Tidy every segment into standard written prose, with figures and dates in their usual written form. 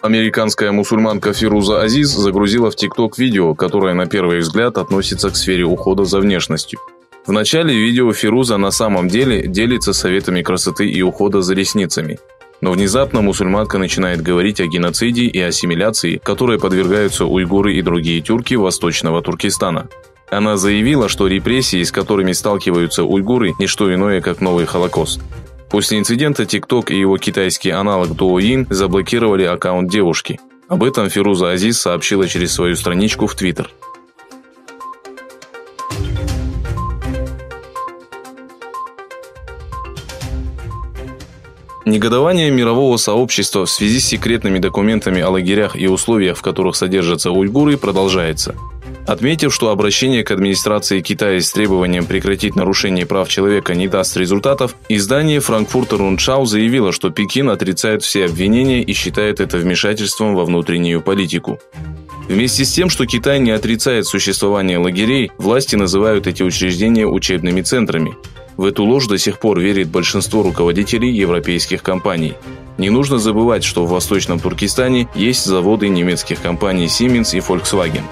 Американская мусульманка Фируза Азиз загрузила в ТикТок видео, которое на первый взгляд относится к сфере ухода за внешностью. В начале видео Фируза на самом деле делится советами красоты и ухода за ресницами. Но внезапно мусульманка начинает говорить о геноциде и ассимиляции, которой подвергаются уйгуры и другие тюрки Восточного Туркестана. Она заявила, что репрессии, с которыми сталкиваются уйгуры, не что иное, как новый Холокост. После инцидента TikTok и его китайский аналог Douyin заблокировали аккаунт девушки. Об этом Фируза Азиз сообщила через свою страничку в Twitter. Негодование мирового сообщества в связи с секретными документами о лагерях и условиях, в которых содержатся уйгуры, продолжается. Отметив, что обращение к администрации Китая с требованием прекратить нарушение прав человека не даст результатов, издание Frankfurter Rundschau заявило, что Пекин отрицает все обвинения и считает это вмешательством во внутреннюю политику. Вместе с тем, что Китай не отрицает существование лагерей, власти называют эти учреждения учебными центрами. В эту ложь до сих пор верит большинство руководителей европейских компаний. Не нужно забывать, что в Восточном Туркестане есть заводы немецких компаний Siemens и Volkswagen.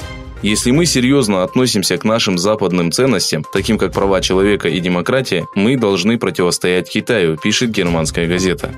Если мы серьезно относимся к нашим западным ценностям, таким как права человека и демократия, мы должны противостоять Китаю, пишет германская газета.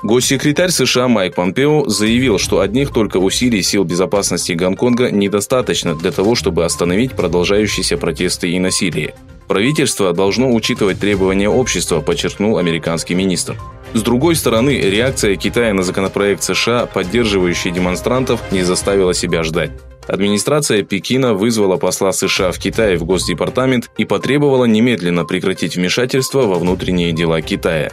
Госсекретарь США Майк Помпео заявил, что одних только усилий сил безопасности Гонконга недостаточно для того, чтобы остановить продолжающиеся протесты и насилие. Правительство должно учитывать требования общества, подчеркнул американский министр. С другой стороны, реакция Китая на законопроект США, поддерживающий демонстрантов, не заставила себя ждать. Администрация Пекина вызвала посла США в Китае в Госдепартамент и потребовала немедленно прекратить вмешательство во внутренние дела Китая.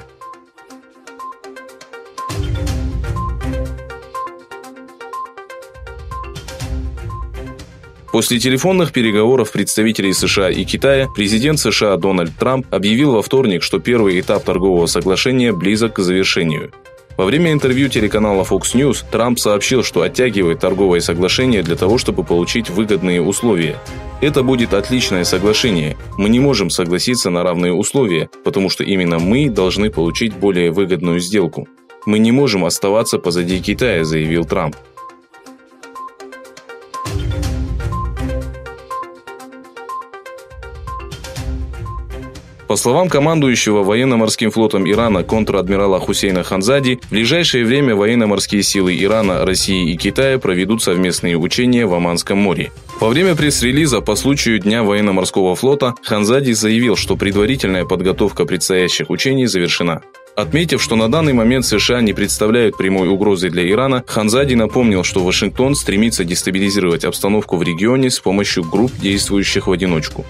После телефонных переговоров представителей США и Китая, президент США Дональд Трамп объявил во вторник, что первый этап торгового соглашения близок к завершению. Во время интервью телеканала Fox News Трамп сообщил, что оттягивает торговое соглашение для того, чтобы получить выгодные условия. Это будет отличное соглашение. Мы не можем согласиться на равные условия, потому что именно мы должны получить более выгодную сделку. Мы не можем оставаться позади Китая, заявил Трамп. По словам командующего военно-морским флотом Ирана контр-адмирала Хусейна Ханзади, в ближайшее время военно-морские силы Ирана, России и Китая проведут совместные учения в Оманском море. Во время пресс-релиза по случаю Дня военно-морского флота Ханзади заявил, что предварительная подготовка предстоящих учений завершена. Отметив, что на данный момент США не представляют прямой угрозы для Ирана, Ханзади напомнил, что Вашингтон стремится дестабилизировать обстановку в регионе с помощью групп, действующих в одиночку.